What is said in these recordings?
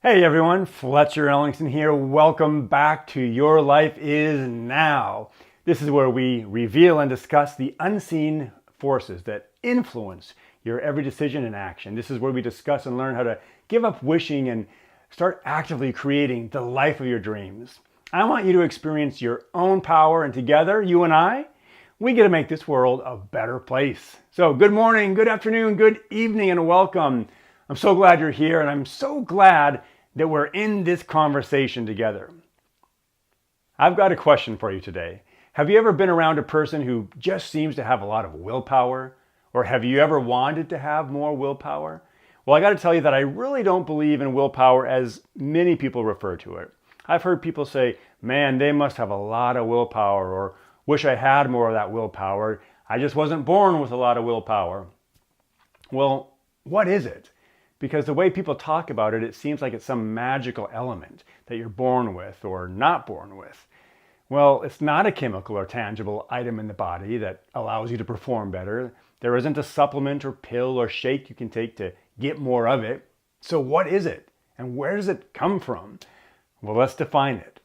Hey everyone, Fletcher Ellingson here. Welcome back to Your Life Is Now. This is where we reveal and discuss the unseen forces that influence your every decision and action. This is where we discuss and learn how to give up wishing and start actively creating the life of your dreams. I want you to experience your own power, and together, you and I, we get to make this world a better place. So good morning, good afternoon, good evening, and welcome. I'm so glad you're here, and I'm so glad that we're in this conversation together. I've got a question for you today. Have you ever been around a person who just seems to have a lot of willpower? Or have you ever wanted to have more willpower? Well, I got to tell you that I really don't believe in willpower as many people refer to it. I've heard people say, man, they must have a lot of willpower, or wish I had more of that willpower. I just wasn't born with a lot of willpower. Well, what is it? Because the way people talk about it, it seems like it's some magical element that you're born with or not born with. Well, it's not a chemical or tangible item in the body that allows you to perform better. There isn't a supplement or pill or shake you can take to get more of it. So what is it? And where does it come from? Well, let's define it.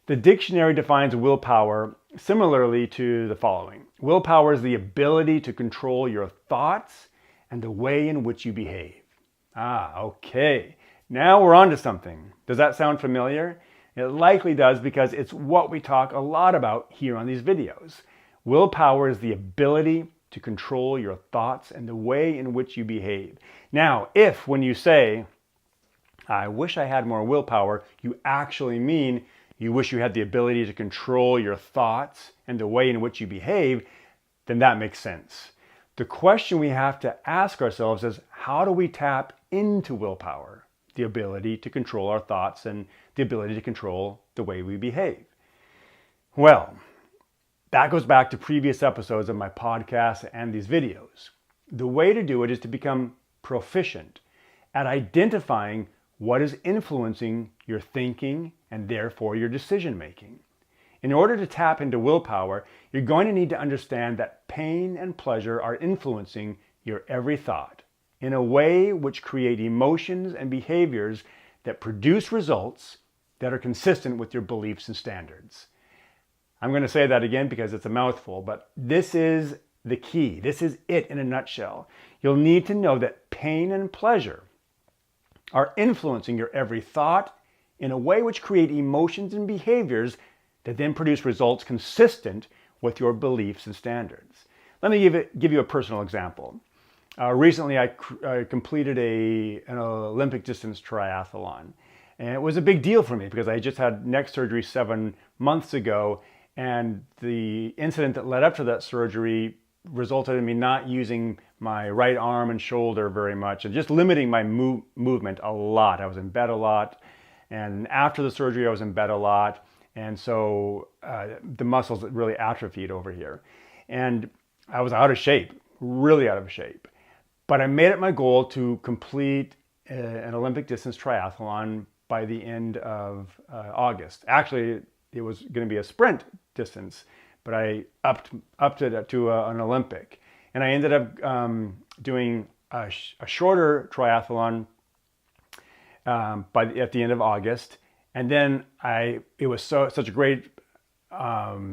The dictionary defines willpower similarly to the following. Willpower is the ability to control your thoughts and the way in which you behave. Okay. Now we're on to something. Does that sound familiar? It likely does, because it's what we talk a lot about here on these videos. Willpower is the ability to control your thoughts and the way in which you behave. Now, if when you say, I wish I had more willpower, you actually mean you wish you had the ability to control your thoughts and the way in which you behave, then that makes sense. The question we have to ask ourselves is, how do we tap into willpower? The ability to control our thoughts and the ability to control the way we behave. Well, that goes back to previous episodes of my podcast and these videos. The way to do it is to become proficient at identifying what is influencing your thinking and therefore your decision making. In order to tap into willpower, you're going to need to understand that pain and pleasure are influencing your every thought in a way which create emotions and behaviors that produce results that are consistent with your beliefs and standards. I'm going to say that again because it's a mouthful, but this is the key. This is it in a nutshell. You'll need to know that pain and pleasure are influencing your every thought in a way which create emotions and behaviors that then produce results consistent with your beliefs and standards. Let me give you a personal example. Recently, I completed an Olympic distance triathlon. And it was a big deal for me because I just had neck surgery 7 months ago. And the incident that led up to that surgery resulted in me not using my right arm and shoulder very much and just limiting my movement a lot. I was in bed a lot. And after the surgery, I was in bed a lot. And so the muscles really atrophied over here. And I was out of shape, really out of shape. But I made it my goal to complete an Olympic distance triathlon by the end of August. Actually, it was going to be a sprint distance, but I upped it to an Olympic. And I ended up doing a shorter triathlon at the end of August. And then it was such a great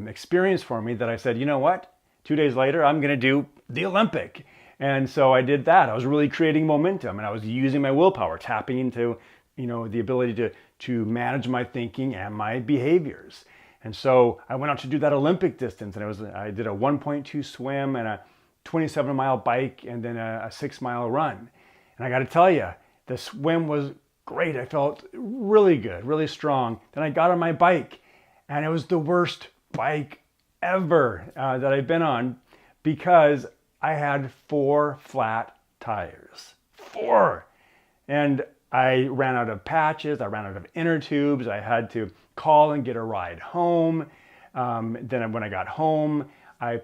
experience for me that I said, you know what? 2 days later, I'm going to do the Olympic. And so I did that. I was really creating momentum, and I was using my willpower, tapping into, the ability to manage my thinking and my behaviors. And so I went out to do that Olympic distance, and I did a 1.2 swim and a 27-mile bike, and then a 6-mile run. And I got to tell you, the swim was great. I felt really good, really strong. Then I got on my bike, and it was the worst bike ever that I've been on because I had 4 flat tires. 4! And I ran out of patches. I ran out of inner tubes. I had to call and get a ride home. Then when I got home, I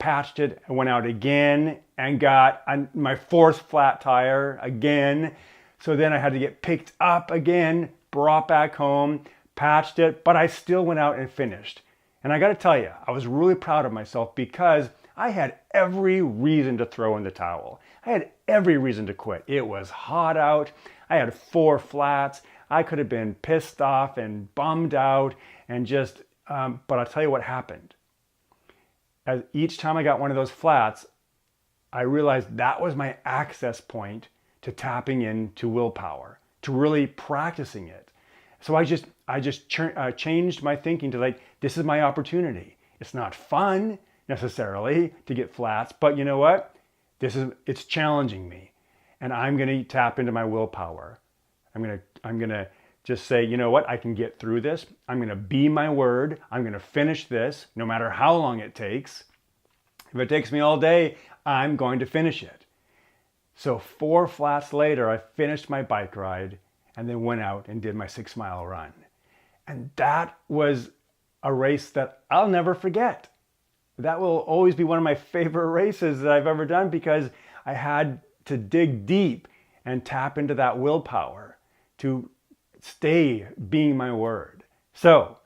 patched it. I went out again and got my 4th flat tire again. So then I had to get picked up again, brought back home, patched it, but I still went out and finished. And I got to tell you, I was really proud of myself because I had every reason to throw in the towel. I had every reason to quit. It was hot out. I had 4 flats. I could have been pissed off and bummed out and just, but I'll tell you what happened. As each time I got one of those flats, I realized that was my access point to tapping into willpower, to really practicing it. So I just changed my thinking to like, this is my opportunity. It's not fun necessarily to get flats, but you know what? It's challenging me, and I'm going to tap into my willpower. I'm going to just say, you know what? I can get through this. I'm going to be my word. I'm going to finish this no matter how long it takes. If it takes me all day, I'm going to finish it. So 4 flats later, I finished my bike ride and then went out and did my 6-mile run. And that was a race that I'll never forget. That will always be one of my favorite races that I've ever done because I had to dig deep and tap into that willpower to stay being my word. So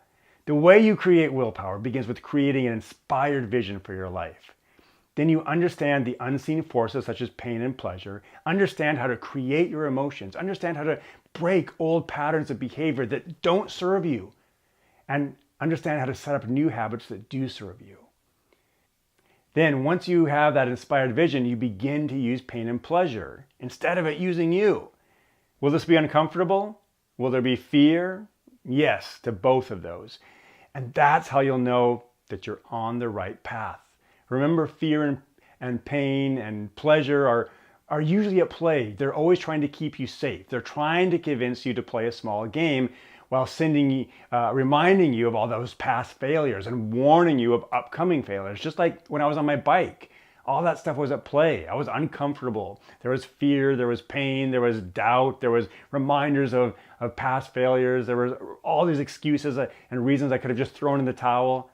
the way you create willpower begins with creating an inspired vision for your life. Then you understand the unseen forces such as pain and pleasure, understand how to create your emotions, understand how to break old patterns of behavior that don't serve you, and understand how to set up new habits that do serve you. Then once you have that inspired vision, you begin to use pain and pleasure instead of it using you. Will this be uncomfortable? Will there be fear? Yes, to both of those. And that's how you'll know that you're on the right path. Remember, fear and pain and pleasure are usually at play. They're always trying to keep you safe. They're trying to convince you to play a small game while reminding you of all those past failures and warning you of upcoming failures. Just like when I was on my bike, all that stuff was at play. I was uncomfortable. There was fear, there was pain, there was doubt, there was reminders of past failures. There was all these excuses and reasons I could have just thrown in the towel.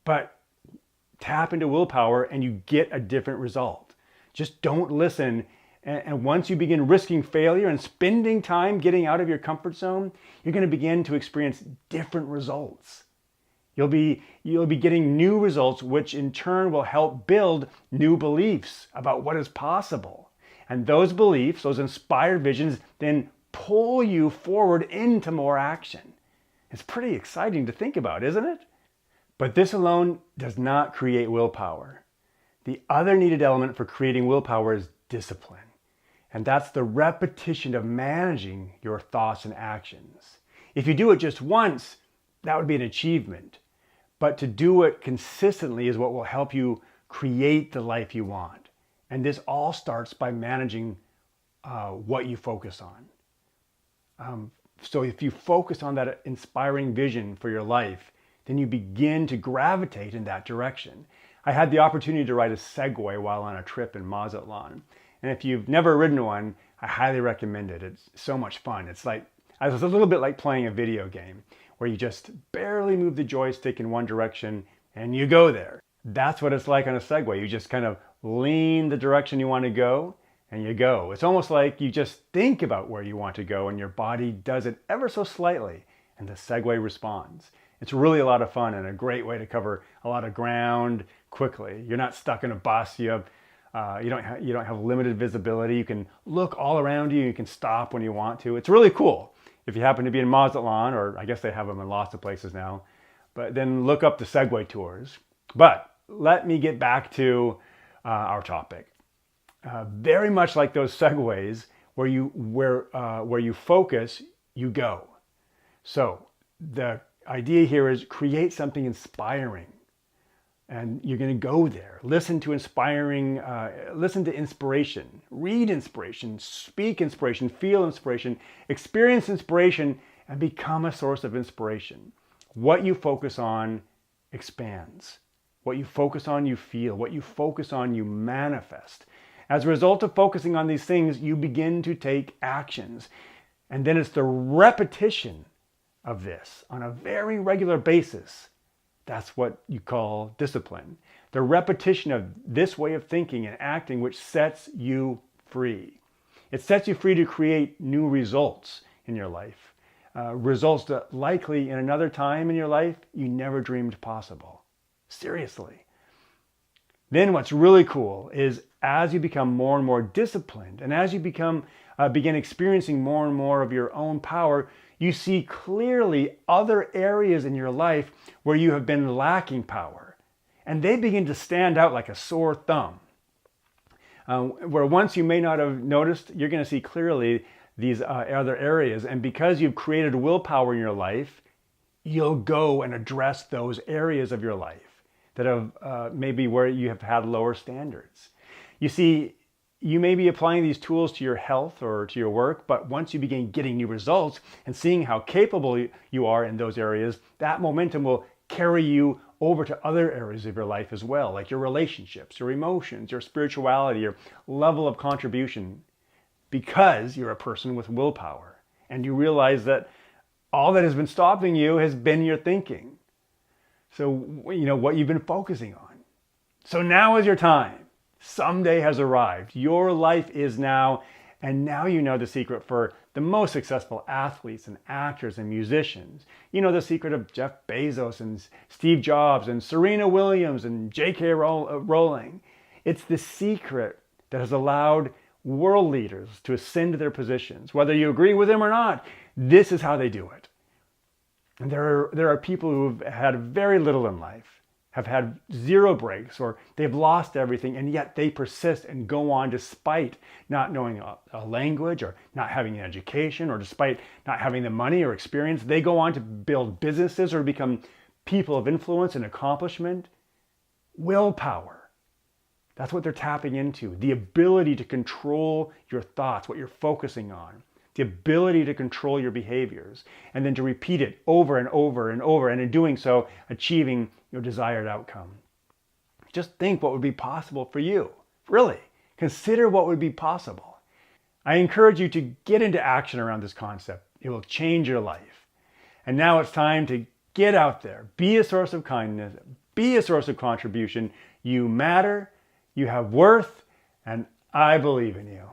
But tap into willpower and you get a different result. Just don't listen. And once you begin risking failure and spending time getting out of your comfort zone, you're going to begin to experience different results. You'll be getting new results, which in turn will help build new beliefs about what is possible. And those beliefs, those inspired visions, then pull you forward into more action. It's pretty exciting to think about, isn't it? But this alone does not create willpower. The other needed element for creating willpower is discipline. And that's the repetition of managing your thoughts and actions. If you do it just once, that would be an achievement. But to do it consistently is what will help you create the life you want. And this all starts by managing what you focus on. So if you focus on that inspiring vision for your life, then you begin to gravitate in that direction. I had the opportunity to ride a Segway while on a trip in Mazatlan. And if you've never ridden one, I highly recommend it. It's so much fun. It's a little bit like playing a video game where you just barely move the joystick in one direction and you go there. That's what it's like on a Segway. You just kind of lean the direction you want to go and you go. It's almost like you just think about where you want to go and your body does it ever so slightly and the Segway responds. It's really a lot of fun and a great way to cover a lot of ground quickly. You're not stuck in a bus. You don't have limited visibility. You can look all around you. You can stop when you want to. It's really cool. If you happen to be in Mazatlan, or I guess they have them in lots of places now, but then look up the Segway tours. But let me get back to our topic. Very much like those Segways, where you focus, you go. So the idea here is create something inspiring. And you're going to go there. Listen to inspiration, read inspiration, speak inspiration, feel inspiration, experience inspiration, and become a source of inspiration. What you focus on expands. What you focus on, you feel. What you focus on, you manifest. As a result of focusing on these things, you begin to take actions. And then it's the repetition of this on a very regular basis. That's what you call discipline. The repetition of this way of thinking and acting, which sets you free. It sets you free to create new results in your life. Results that likely in another time in your life, you never dreamed possible. Seriously. Then what's really cool is as you become more and more disciplined and as you become begin experiencing more and more of your own power, you see clearly other areas in your life where you have been lacking power. And they begin to stand out like a sore thumb. Where once you may not have noticed, you're going to see clearly these other areas. And because you've created willpower in your life, you'll go and address those areas of your life that have maybe where you have had lower standards. You see, you may be applying these tools to your health or to your work, but once you begin getting new results and seeing how capable you are in those areas, that momentum will carry you over to other areas of your life as well, like your relationships, your emotions, your spirituality, your level of contribution, because you're a person with willpower and you realize that all that has been stopping you has been your thinking. So, what you've been focusing on. So now is your time. Someday has arrived. Your life is now, and now you know the secret for the most successful athletes and actors and musicians. You know the secret of Jeff Bezos and Steve Jobs and Serena Williams and J.K. Rowling. It's the secret that has allowed world leaders to ascend to their positions. Whether you agree with them or not, this is how they do it. And there are people who've had very little in life, have had zero breaks, or they've lost everything, and yet they persist and go on despite not knowing a language or not having an education, or despite not having the money or experience. They go on to build businesses or become people of influence and accomplishment. Willpower. That's what they're tapping into. The ability to control your thoughts, what you're focusing on. The ability to control your behaviors, and then to repeat it over and over and over, and in doing so, achieving your desired outcome. Just think what would be possible for you. Really, consider what would be possible. I encourage you to get into action around this concept. It will change your life. And now it's time to get out there. Be a source of kindness. Be a source of contribution. You matter. You have worth. And I believe in you.